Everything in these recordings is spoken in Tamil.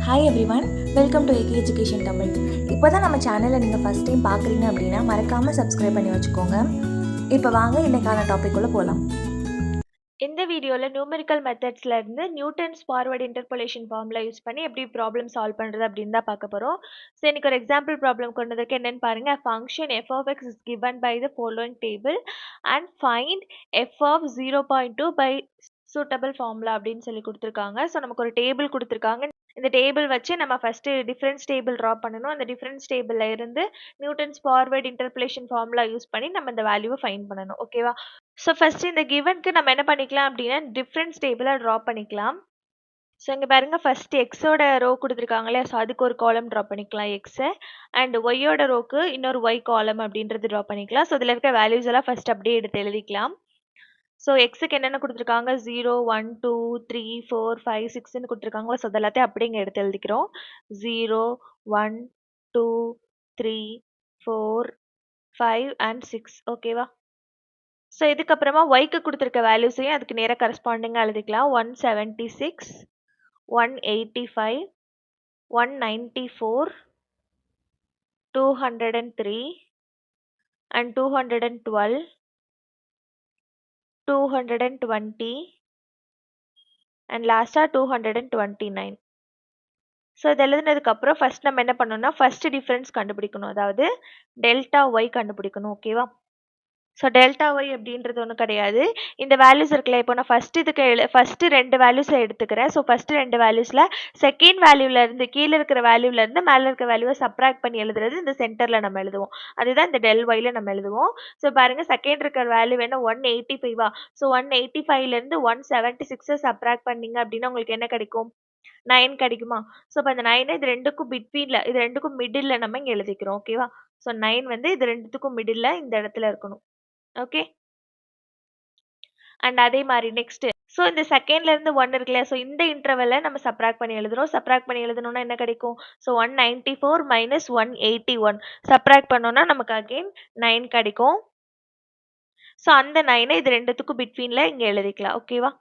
Hi everyone, welcome to AK education Tamil. இப்போ தான் நம்ம சேனலை நீங்கள் ஃபஸ்ட் டைம் பார்க்குறீங்க அப்படின்னா மறக்காமல் சப்ஸ்கிரைப் பண்ணி வச்சுக்கோங்க. இப்போ வாங்க இன்றைக்கான டாபிக்குள்ளே போகலாம். இந்த வீடியோவில் நியூமெரிக்கல் மெத்தட்ஸ்ல இருந்து Newton's forward interpolation formula use பண்ணி எப்படி ப்ராப்ளம் சால்வ் பண்ணுறது அப்படின்னு தான் பார்க்க போகிறோம். ஸோ இன்னைக்கு ஒரு எக்ஸாம்பிள் ப்ராப்ளம் கொண்டு வந்திருக்கு. என்னன்னு பாருங்க. Function f of x is given by the following table and find f of 0.2 by suitable formula அப்படின்னு சொல்லி கொடுத்துருக்காங்க. ஸோ நமக்கு ஒரு டேபிள் கொடுத்துருக்காங்க. இந்த டேபிள் வச்சு நம்ம ஃபர்ஸ்ட் டிஃபரன்ஸ் டேபிள் ட்ரா பண்ணணும். அந்த டிஃபரன்ஸ் டேபிள்ல இருந்து Newton's forward interpolation formula use பண்ணி நம்ம இந்த வேல்யூவை ஃபைண்ட் பண்ணணும். ஓகேவா? ஸோ ஃபர்ஸ்ட் இந்த கிவனுக்கு நம்ம என்ன பண்ணிக்கலாம் அப்படின்னா டிஃபரன்ஸ் டேபிளை ட்ரா பண்ணிக்கலாம். ஸோ இங்கே பாருங்க, ஃபர்ஸ்ட் எக்ஸோட ரோ கொடுத்துருக்காங்களே, ஸோ அதுக்கு ஒரு காலம் ட்ரா பண்ணிக்கலாம் எக்ஸை, அண்ட் ஒய்யோட ரோக்கு இன்னொரு ஒய் காலம் அப்படின்றது ட்ரா பண்ணிக்கலாம். ஸோ இதில் இருக்க வேல்யூஸ் எல்லாம் ஃபர்ஸ்ட் அப்படியே எடுத்து எழுதிக்கலாம். ஸோ எக்ஸுக்கு என்னென்ன கொடுத்துருக்காங்க, 0 1 2 3 4 5 6ன்னு கொடுத்துருக்காங்களா, ஸோ அதெல்லாத்தையும் அப்படியே இங்கே எடுத்து எழுதிக்கிறோம். 0 1 2 3 4 5 அண்ட் 6. ஓகேவா? ஸோ இதுக்கப்புறமா ஒய்க்கு கொடுத்துருக்க வேல்யூஸையும் அதுக்கு நேராக கரஸ்பாண்டிங்காக எழுதிக்கலாம். 176 185 194 203 and 212 220 and லாஸ்ட்டாக 229. ஸோ இது எழுதுனதுக்கப்புறம் ஃபர்ஸ்ட் நம்ம என்ன பண்ணணும்னா ஃபர்ஸ்ட் டிஃபரன்ஸ் கண்டுபிடிக்கணும், அதாவது டெல்டா ஒய் கண்டுபிடிக்கணும். ஓகேவா? ஸோ டெல்டா ஒய் அப்படின்றது ஒன்றும் கிடையாது. இந்த வேல்யூஸ் இருக்குல்ல, இப்போ நான் ஃபர்ஸ்ட் ரெண்டு வேல்யூஸை எடுத்துக்கிறேன். ஸோ ஃபர்ஸ்ட் ரெண்டு வேல்யூஸில் செகண்ட் வேல்யூலேருந்து கீழே இருக்கிற வேல்யூலேருந்து மேலே இருக்கிற வேல்யூவை சப்ராக்ட் பண்ணி எழுதுறது இந்த சென்டரில் நம்ம எழுதுவோம். அதுதான் இந்த டெல் ஒயில் நம்ம எழுதுவோம். ஸோ பாருங்கள், செகண்ட் இருக்கிற வேல்யூ என்ன 185. ஸோ 185லேருந்து 176 சப்ராக்ட் பண்ணிங்க அப்படின்னா உங்களுக்கு என்ன கிடைக்கும்? 9 கிடைக்குமா? ஸோ இப்போ அந்த 9 இது ரெண்டுக்கும் பிட்வீனில், இது ரெண்டுக்கும் மிடில் நம்ம இங்கே எழுதிக்கிறோம். ஓகேவா? ஸோ 9 வந்து இது ரெண்டுத்துக்கும் மிடில் இந்த இடத்துல இருக்கணும். ஓகே, அண்ட் அதே மாதிரி நெக்ஸ்ட், ஸோ இந்த செகண்ட்ல இருந்து 1 இருக்கு இல்லையா, ஸோ இந்த இன்டர்வெல்ல நம்ம சப்ராக்ட் பண்ணி எழுதுறோம். சப்ராக்ட் பண்ணி எழுதணும்னா என்ன கிடைக்கும்? ஸோ 194 மைனஸ் 181 சப்ராக்ட் பண்ணோம்னா நமக்கு அகெயின் 9 கிடைக்கும். ஸோ அந்த 9 இது ரெண்டுத்துக்கும் பிட்வீன்ல இங்கே எழுதிக்கலாம். ஓகேவா?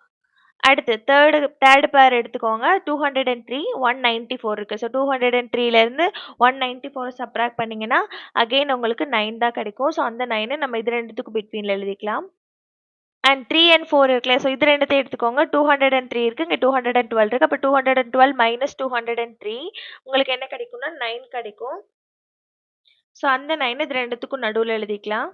அடுத்து தேர்ட் பேர் எடுத்துக்கோங்க. 203 194 இருக்கு. ஸோ 203லேருந்து 194 சப்ராக்ட் பண்ணிங்கன்னா அகெயின் உங்களுக்கு 9 தான் கிடைக்கும். ஸோ அந்த 9 நம்ம இது ரெண்டுத்துக்கும் பிட்வீனில் எழுதிக்கலாம். அண்ட் 3 and 4 இருக்குல்ல, ஸோ இது ரெண்டுத்தையும் எடுத்துக்கோங்க. 203 இருக்குது, இங்கே 212 இருக்குது. அப்போ 212 மைனஸ் 203 உங்களுக்கு என்ன கிடைக்கும்னா 9 கிடைக்கும். ஸோ அந்த 9 இது ரெண்டுத்துக்கும் நடுவில் எழுதிக்கலாம்.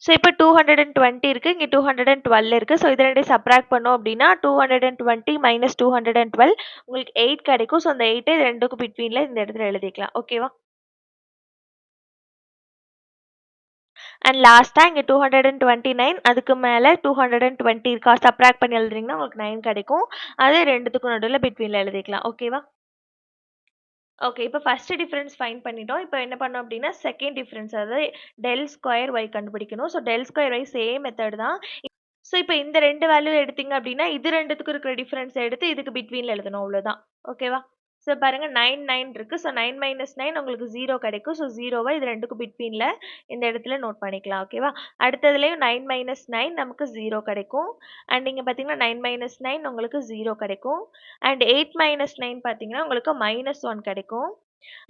ஸோ இப்போ 220 இருக்குது, இங்கே 212 இருக்குது. ஸோ இது ரெண்டையும் சப்ராக்ட் பண்ணோம் அப்படின்னா 220 மைனஸ் 212 உங்களுக்கு 8 கிடைக்கும். ஸோ அந்த 8 இது ரெண்டுக்கும் பிட்வீனில் இந்த இடத்துல எழுதிக்கலாம். ஓகேவா? அண்ட் லாஸ்ட்டாக இங்கே 229 அதுக்கு மேலே 220 இருக்கா, சப்ராக்ட் பண்ணி எழுதுறீங்கன்னா உங்களுக்கு 9 கிடைக்கும். அது ரெண்டுத்துக்கும் நடுவில் பிட்வீனில் எழுதிக்கலாம். ஓகேவா? ஓகே, இப்போ ஃபர்ஸ்ட் டிஃபரன்ஸ் ஃபைன் பண்ணிட்டோம். இப்போ என்ன பண்ணோம் அப்படின்னா செகண்ட் டிஃபரன்ஸ், அதாவது டெல் ஸ்கொயர் ஒய் கண்டுபிடிக்கணும். So del square y same method தான். ஸோ இப்போ இந்த ரெண்டு வேல்யூ எடுத்தீங்க அப்படின்னா இது ரெண்டுத்துக்கும் இருக்கிற டிஃபரன்ஸ் எடுத்து இதுக்கு பிட்வீனில் எழுதணும், அவ்வளோதான். ஓகேவா? ஸோ பாருங்க, 9 இருக்குது. ஸோ 9 மைனஸ் 9 உங்களுக்கு 0 கிடைக்கும். ஸோ 0வை இது ரெண்டுக்கும் பிட்வீனில் இந்த இடத்துல நோட் பண்ணிக்கலாம். ஓகேவா? அடுத்ததுலேயும் 9 மைனஸ் 9 நமக்கு 0 கிடைக்கும். அண்ட் இங்கே பார்த்தீங்கன்னா 9 மைனஸ் 9 உங்களுக்கு 0 கிடைக்கும். அண்ட் 8 மைனஸ் 9 பார்த்தீங்கன்னா உங்களுக்கு -1 கிடைக்கும்.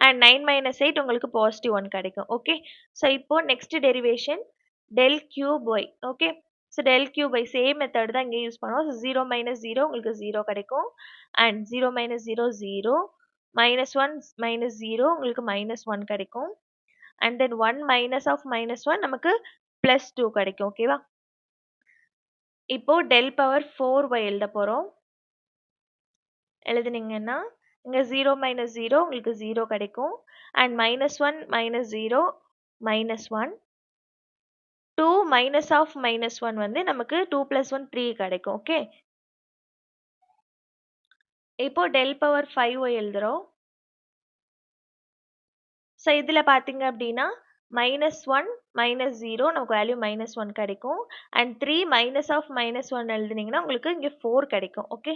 அண்ட் 9 மைனஸ் 8 உங்களுக்கு +1 கிடைக்கும். ஓகே, ஸோ இப்போ next derivation del cube y. Okay, so del cube y same method தான் இங்கே யூஸ் பண்ணுவோம். ஸோ 0 மைனஸ் 0 உங்களுக்கு 0 கிடைக்கும். அண்ட் 0 மைனஸ் 0 0 -1 மைனஸ் 0 உங்களுக்கு -1 கிடைக்கும். அண்ட் தென் 1 மைனஸ் ஆஃப் -1 நமக்கு +2 கிடைக்கும். ஓகேவா? இப்போ டெல் பவர் 4y எழுத போகிறோம். எழுதுனீங்கன்னா இங்கே 0 மைனஸ் 0 உங்களுக்கு 0 கிடைக்கும். அண்ட் -1 மைனஸ் 0 -1 2 மைனஸ் ஆஃப் -1 வந்து நமக்கு 2 + 1 3 கிடைக்கும். ஓகே, இப்போ டெல் பவர் 5y எழுதுறோம். ஸோ இதில் பார்த்தீங்க அப்படின்னா -1 -0 நமக்கு வேல்யூ -1 கிடைக்கும். அண்ட் 3 மைனஸ் ஆஃப் -1 எழுதுனீங்கன்னா உங்களுக்கு இங்கே 4 கிடைக்கும். ஓகே,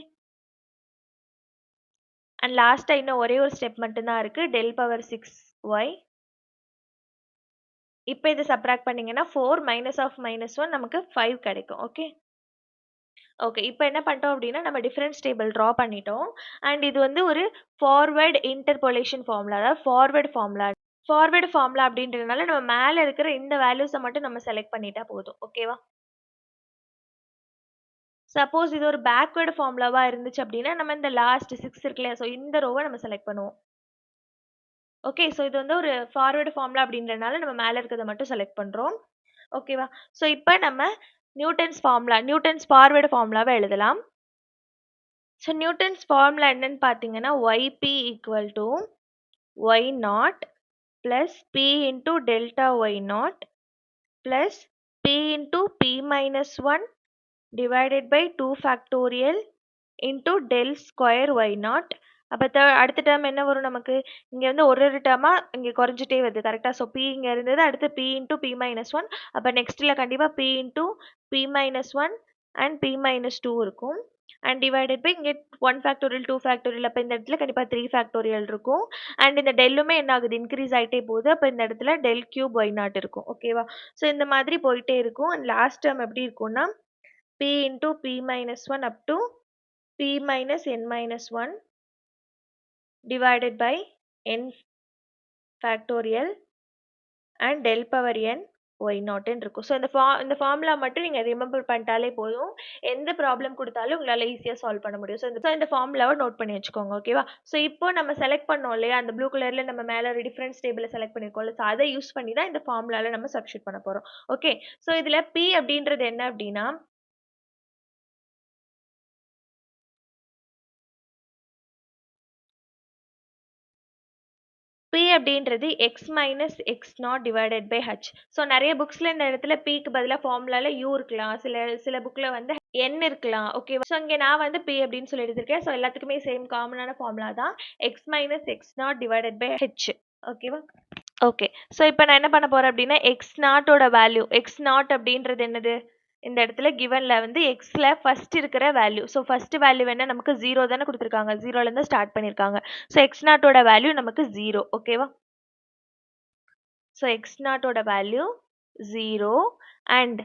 அண்ட் லாஸ்ட்டாக இன்னும் ஒரே ஒரு ஸ்டெப் மட்டும்தான் இருக்குது, டெல் பவர் 6y. இப்போ இதை சப்ராக்ட் பண்ணிங்கன்னா 4 மைனஸ் ஆஃப் -1 நமக்கு 5 கிடைக்கும். Okay, okay. இப்ப என்ன பண்ணிட்டோம் அப்டின்னா, நம்ம டிஃபரன்ஸ் டேபிள் ட்ரா பண்ணிட்டோம். அண்ட் இது வந்து ஒரு ஃபார்வர்ட் இன்டர்போலேஷன் ஃபார்முலா. அதாவது ஃபார்வர்ட் ஃபார்முலா. ஃபார்வர்ட் ஃபார்முலா அப்டின்றதுனால நம்ம மேல இருக்கிற இந்த வேல்யூஸ மட்டும் நம்ம செலக்ட் பண்ணிட்டா போதும். ஓகேவா? சப்போஸ் இது ஒரு பேக்வர்ட் ஃபார்முலாவா இருந்துச்சு அப்டின்னா, நம்ம இந்த லாஸ்ட் 6 இருக்கு இல்லையா? ஸோ இந்த ரோவ நம்ம செலக்ட் பண்ணுவோம். ஓகே. ஸோ இது வந்து ஒரு ஃபார்வர்ட் ஃபார்முலா அப்டின்றதுனால நம்ம மேல இருக்கிறத மட்டும் செலக்ட் பண்றோம். ஓகேவா? ஸோ இப்ப நம்ம நியூட்டன்ஸ் ஃபார்வர்ட் ஃபார்முலாவ எழுதலாம். ஸோ நியூட்டன்ஸ் ஃபார்முலா என்னன்னு பார்த்தீங்கன்னா, yp equal to y naught plus p into delta y naught plus p into p minus 1 divided by 2 factorial into del square y naught. அப்போ அடுத்த டேர்ம் என்ன வரும் நமக்கு? இங்கே வந்து ஒரு டேர்மா இங்கே குறைஞ்சிட்டே வருது கரெக்டாக. ஸோ p இங்கே இருந்தது, அடுத்து p இன்டூ p மைனஸ் 1. அப்போ நெக்ஸ்ட்டில் கண்டிப்பாக p into p minus 1 and p minus 2 இருக்கும். அண்ட் டிவைடட் பை இங்கே 1 ஃபேக்டோரியல் 2 ஃபேக்டோரியல், அப்போ இந்த இடத்துல கண்டிப்பாக 3 ஃபேக்டோரியல் இருக்கும். அண்ட் இந்த டெல்லுமே என்ன ஆகுது? இன்க்ரீஸ் ஆகிட்டே போகுது. அப்போ இந்த இடத்துல டெல் கியூப் ஒய் நாட் இருக்கும். ஓகேவா? ஸோ இந்த மாதிரி போயிட்டே இருக்கும். அண்ட் லாஸ்ட் டேர்ம் எப்படி இருக்கும்னா p into p minus 1 up to p minus n minus 1 divided by n factorial and del power n y naught இருக்கும். ஸோ இந்த ஃபார்முலா மட்டும் நீங்கள் ரிமெம்பர் பண்ணிட்டாலே போதும். எந்த ப்ராப்ளம் கொடுத்தாலும் உங்களால் ஈஸியாக சால்வ் பண்ண முடியும். ஸோ இந்த ஃபார்முலாவை நோட் பண்ணி வச்சுக்கோங்க. ஓகேவா? ஸோ இப்போ நம்ம செலக்ட் பண்ணோம் இல்லையா, அந்த ப்ளூ கலரில் நம்ம மேலே ஒரு டிஃபரன்ஸ் டேபிளை செலக்ட் பண்ணியிருக்கோம்ல, ஸோ அதை யூஸ் பண்ணி தான் இந்த ஃபார்முலாவில் நம்ம சப்ஸ்டியூட் பண்ண போகிறோம். ஓகே. ஸோ இதில் p அப்படின்றது என்ன அப்படின்னா, p அப்படின்றது x minus x naught divided by h. So நிறைய புக்ஸில் இந்த இடத்துல pக்கு பதிலாக ஃபார்முலாவில் u இருக்கலாம், சில புக்கில் வந்து n இருக்கலாம். ஓகேவா? ஸோ இங்கே நான் வந்து p அப்படின்னு சொல்லி எடுத்திருக்கேன். ஸோ எல்லாத்துக்குமே சேம் காமனான ஃபார்முலா தான் x minus x naught divided by h. ஓகேவா? ஓகே. ஸோ இப்போ நான் என்ன பண்ண போகிறேன் அப்படின்னா, எக்ஸ் நாட்டோட வேல்யூ, எக்ஸ் நாட் அப்படின்றது என்னது? இந்த இடத்துல கிவன்ல வந்து எக்ஸ்ல ஃபர்ஸ்ட் இருக்கிற வேல்யூ. ஸோ ஃபர்ஸ்ட் வேல்யூ என்ன? நமக்கு 0 தானே கொடுத்துருக்காங்க. 0லேருந்து ஸ்டார்ட் பண்ணியிருக்காங்க. ஸோ எக்ஸ் நாட்டோட வேல்யூ நமக்கு 0. ஓகேவா? ஸோ எக்ஸ் நாட்டோட வேல்யூ 0 அண்ட்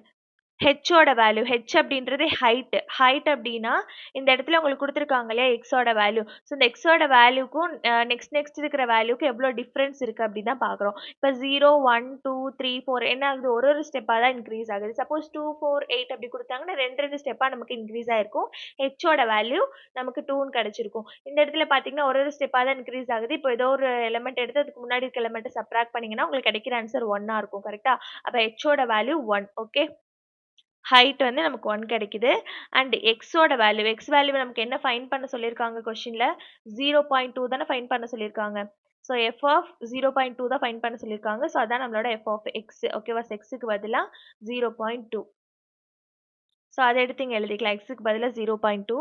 ஹெச்சோட வேல்யூ, ஹெச் அப்படின்றது ஹைட் அப்படின்னா இந்த இடத்துல உங்களுக்கு கொடுத்துருக்காங்க இல்லையா எக்ஸோட வேல்யூ. ஸோ இந்த எக்ஸோட வேல்யூக்கும் நெக்ஸ்ட் இருக்கிற வேல்யூக்கு எவ்வளோ டிஃப்ரென்ஸ் இருக்குது அப்படி தான் பார்க்குறோம். இப்போ 0 1 2 3 4 என்ன ஆகுது? ஒரு ஸ்டெப்பாக தான் இன்க்ரீஸ் ஆகுது. சப்போஸ் 2 4 8 அப்படி கொடுத்தாங்கன்னா ரெண்டு ஸ்டெப்பாக நமக்கு இன்க்ரீஸ் ஆகிருக்கும். ஹெச்சோட வேல்யூ நமக்கு 2ன்னு கிடச்சிருக்கும். இந்த இடத்துல பார்த்தீங்கன்னா ஒரு ஸ்டெப்பாக தான் இன்க்ரீஸ் ஆகுது. இப்போ ஏதோ ஒரு எலிமெண்ட் எடுத்து அதுக்கு முன்னாடி இருக்க எலிமெண்ட்டை சப்ராக்ட் பண்ணிங்கன்னா உங்களுக்கு கிடைக்கிற ஆன்சர் 1ஆ இருக்கும். கரெக்டாக? அப்போ ஹெச்சோட வேல்யூ 1. ஓகே. ஹைட் வந்து நமக்கு 1 கிடைக்குது. அண்ட் எக்ஸோட வேல்யூ, எக்ஸ் வேல்யூ நமக்கு என்ன ஃபைண்ட் பண்ண சொல்லியிருக்காங்க கொஸ்டினில்? 0.2 தானே ஃபைண்ட் பண்ண சொல்லியிருக்காங்க. ஸோ எஃப் ஆஃப் 0.2 தான் ஃபைண்ட் பண்ண சொல்லியிருக்காங்க. ஸோ அதான் நம்மளோட எஃப் ஆஃப் எக்ஸ். ஓகேவா? எக்ஸுக்கு பதிலாக 0.2. ஸோ அதை எடுத்து இங்கே எழுதிக்கலாம். எக்ஸுக்கு பதிலாக 0.2.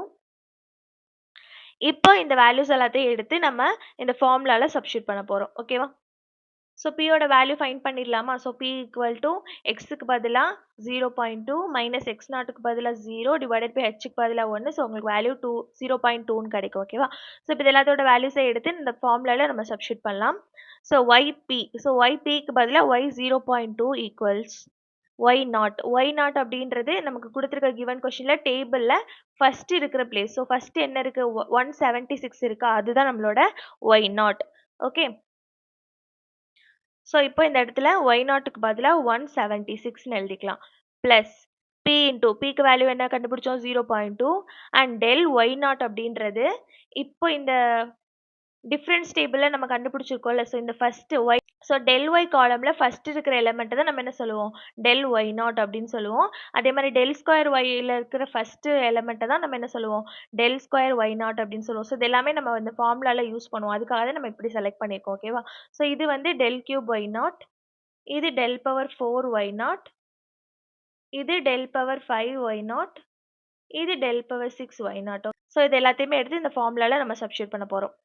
இப்போ இந்த வேல்யூஸ் எல்லாத்தையும் எடுத்து நம்ம இந்த ஃபார்முலாவில் சப்ஸ்டியூட் பண்ண போகிறோம். ஓகேவா? ஸோ பியோட வேல்யூ ஃபைண்ட் பண்ணிடலாமா? ஸோ பி ஈக்குவல் டு எக்ஸுக்கு பதிலாக 0.2 மைனஸ் எக்ஸ் நாட்டுக்கு பதிலாக 0 டிவைடட் பை ஹெச்சுக்கு பதிலாக 1. ஸோ உங்களுக்கு வேல்யூ 0.2ன்னு கிடைக்கும். ஓகேவா? ஸோ இப்போ இது எல்லாத்தோட வேல்யூஸை எடுத்து இந்த ஃபார்முலாவில் நம்ம சப்ஸ்டியூட் பண்ணலாம். ஸோ ஒய்பிக்கு பதிலாக y 0.2 ஈக்குவல்ஸ் ஒய் நாட் அப்படின்றது நமக்கு கொடுத்துருக்க கிவன் கொஸ்டினில் டேபிளில் ஃபர்ஸ்ட் இருக்கிற பிளேஸ். ஸோ ஃபர்ஸ்ட் என்ன இருக்குது? 176 இருக்கா? அதுதான் நம்மளோட ஒய் நாட். ஓகே. ஸோ இப்போ இந்த இடத்துல ஒய் நாட்டுக்கு பதிலாக 176ன்னு எழுதிக்கலாம். ப்ளஸ் பி இன்டூ பிக்கு வேல்யூ என்ன கண்டுபிடிச்சோம்? 0.2 அண்ட் டெல் ஒய் நாட் அப்படின்றது இப்போ இந்த டிஃப்ரென்ஸ் டேபிளில் நம்ம கண்டுபிடிச்சிருக்கோம்ல. ஸோ இந்த first y, so del y காலமில் ஃபர்ஸ்ட் இருக்கிற எலிமெண்ட்டை தான் நம்ம என்ன சொல்லுவோம்? டெல் ஒய் நாட் அப்படின்னு சொல்லுவோம். அதே மாதிரி டெல் ஸ்கொயர் ஒய்யில் இருக்கிற ஃபர்ஸ்ட் எலிமெண்ட்டை தான் நம்ம என்ன சொல்லுவோம்? டெல் ஸ்கொயர் ஒய் நாட் அப்படின்னு சொல்லுவோம். ஸோ இது எல்லாமே நம்ம இந்த ஃபார்முலாவில் யூஸ் பண்ணுவோம். அதுக்காக தான் நம்ம இப்படி செலக்ட் பண்ணியிருக்கோம். ஓகேவா? ஸோ இது வந்து டெல் கியூப் ஒய் நாட், இது டெல் பவர் 4 ஒய் நாட், இது டெல் பவர் 5 ஒய் நாட், இது del power 6 y naught. So இது எல்லாத்தையுமே எடுத்து இந்த ஃபார்முலாவில் நம்ம சப்ஸ்டியூட் பண்ண போகிறோம்.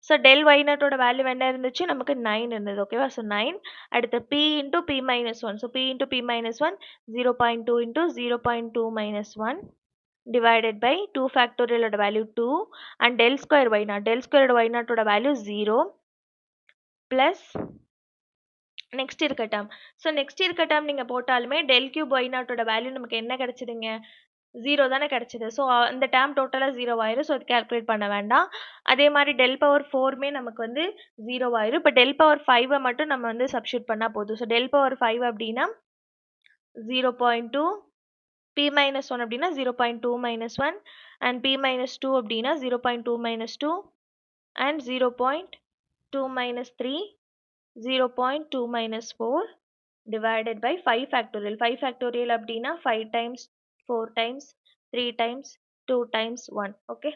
ஸோ டெல் ஒய் நாட்டோட வேல்யூ என்ன இருந்துச்சு? நமக்கு 9 இருந்தது. ஓகேவா? ஸோ 9. அடுத்து p into p minus 1. So p into p minus 1 0.2 into 0.2 minus 1 divided by 2 ஃபேக்டோரியலோட value 2 and del square y naught, del ஸ்கொயரோட ஒய் நாட்டோட வேல்யூ 0 ப்ளஸ் நெக்ஸ்ட் இருக்க டேர்ம். ஸோ நெக்ஸ்ட் இருக்க டேர்ம் நீங்க போட்டாலுமே டெல் கியூப் ஒய் நாட்டோட வேல்யூ நமக்கு என்ன கிடைச்சதுங்க? 0 தானே கிடைச்சது. ஸோ அந்த டேர்ம் டோட்டலா 0 ஆயிரும். ஸோ அது கால்குலேட் பண்ண வேண்டாம். அதே மாரி டெல் பவர் 4மே நமக்கு வந்து 0 ஆயிரும். இப்ப டெல் பவர் 5 மட்டும் நம்ம வந்து சப்ஸ்டிட்யூட் பண்ணா போதும். ஸோ டெல் பவர் 5 அப்படின்னா 0.2, p minus 1 அப்படின்னா 0.2 minus 1 and p minus 2 அப்படின்னா 0.2 minus 2 and 0.2 minus 3, 0.2 minus 4 divided by 5 factorial. 5 factorial அப்படின்னா 5 times, 4 times, 3 times, 2 times 1. Okay.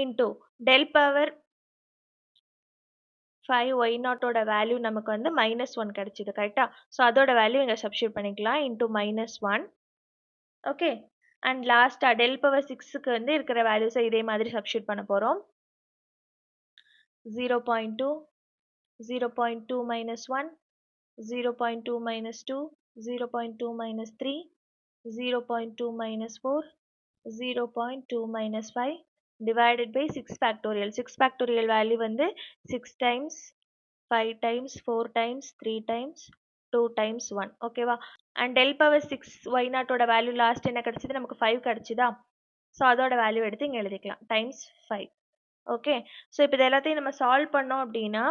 Into del power 5 y naught ஓட வேல்யூ நமக்கு வந்து -1 கிடைச்சது கரெக்டா? ஸோ அதோட வேல்யூ இங்க சப்ஸ்டிட்யூட் பண்ணிக்கலாம் into -1. ஓகே. அண்ட் லாஸ்டா del power 6க்கு வந்து இருக்கிற வேல்யூஸை இதே மாதிரி சப்ஸ்டிட்யூட் பண்ண போறோம். 0.2, 0.2 minus 1, 0.2 minus 2, 0.2 minus 3, 0.2 minus 4, 0.2 minus 5 divided by 6 factorial. 6 factorial value வந்து 6 times, 5 times, 4 times, 3 times, 2 times 1. ஓகேவா? and del power 6 y naught ஓட வேல்யூ லாஸ்ட் என்ன கிடைச்சது? நமக்கு 5 கிடைச்சதா? ஸோ அதோட வேல்யூ எடுத்து இங்க எழுதிக்கலாம். டைம்ஸ் 5. ஓகே. ஸோ இப்போ இது எல்லாத்தையும் நம்ம சால்வ் பண்ணோம் அப்படின்னா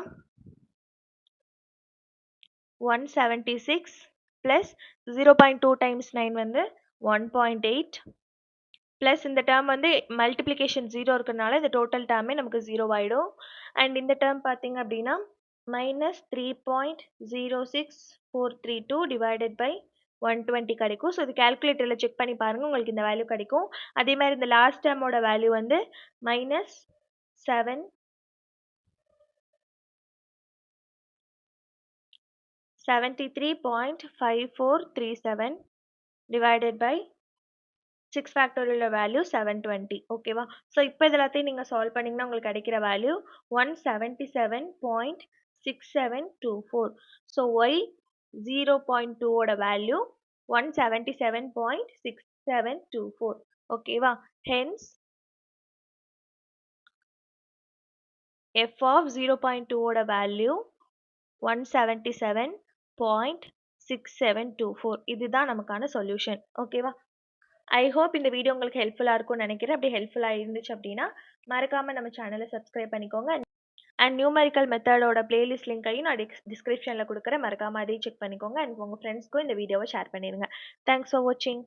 176 plus 0.2 times 9 வந்து 1.8 plus இந்த term வந்து multiplication 0 இருக்கறனால இந்த total term நமக்கு 0 ஆயிடும். and இந்த term பார்த்தீங்க அப்படின்னா minus 3.06432 divided by 120 கிடைக்கும். ஸோ இது calculatorல செக் பண்ணி பாருங்க உங்களுக்கு இந்த வேல்யூ கிடைக்கும். அதே மாதிரி இந்த லாஸ்ட் டேர்மோட வேல்யூ வந்து minus 73.5437 divided by 6 factorial value 720. ஓகேவா? ஸோ இப்போ இது எல்லாத்தையும் நீங்கள் சால்வ் பண்ணிங்கன்னா உங்களுக்கு கிடைக்கிற வேல்யூ 177.6724. ஸோ y 0.2 ஓட வேல்யூ 177.6724. ஓகேவா? ஹென்ஸ் f of 0.2 ஓட வேல்யூ 177.6724. இதுதான் நமக்கான சொல்யூஷன். ஓகேவா? ஐ ஹோப் இந்த வீடியோ உங்களுக்கு ஹெல்ப்ஃபுல்லாக இருக்கும்னு நினைக்கிறேன். அப்படி ஹெல்ப்ஃபுல்லாக இருந்துச்சு அப்படின்னா மறக்காமல் நம்ம சேனலை சப்ஸ்கிரைப் பண்ணிக்கோங்க. அண்ட் நியூமரிக்கல் மெத்தடோட பிளேலிஸ்ட் லிங்கையும் நான் டிஸ்கிரிப்ஷனில் கொடுக்குறேன். மறக்காமல் அதையும் செக் பண்ணிக்கோங்க. அண்ட் உங்கள் ஃப்ரெண்ட்ஸ்க்கும் இந்த வீடியோவை ஷேர் பண்ணிடுங்க. தேங்க்ஸ் ஃபார் வாட்சிங்.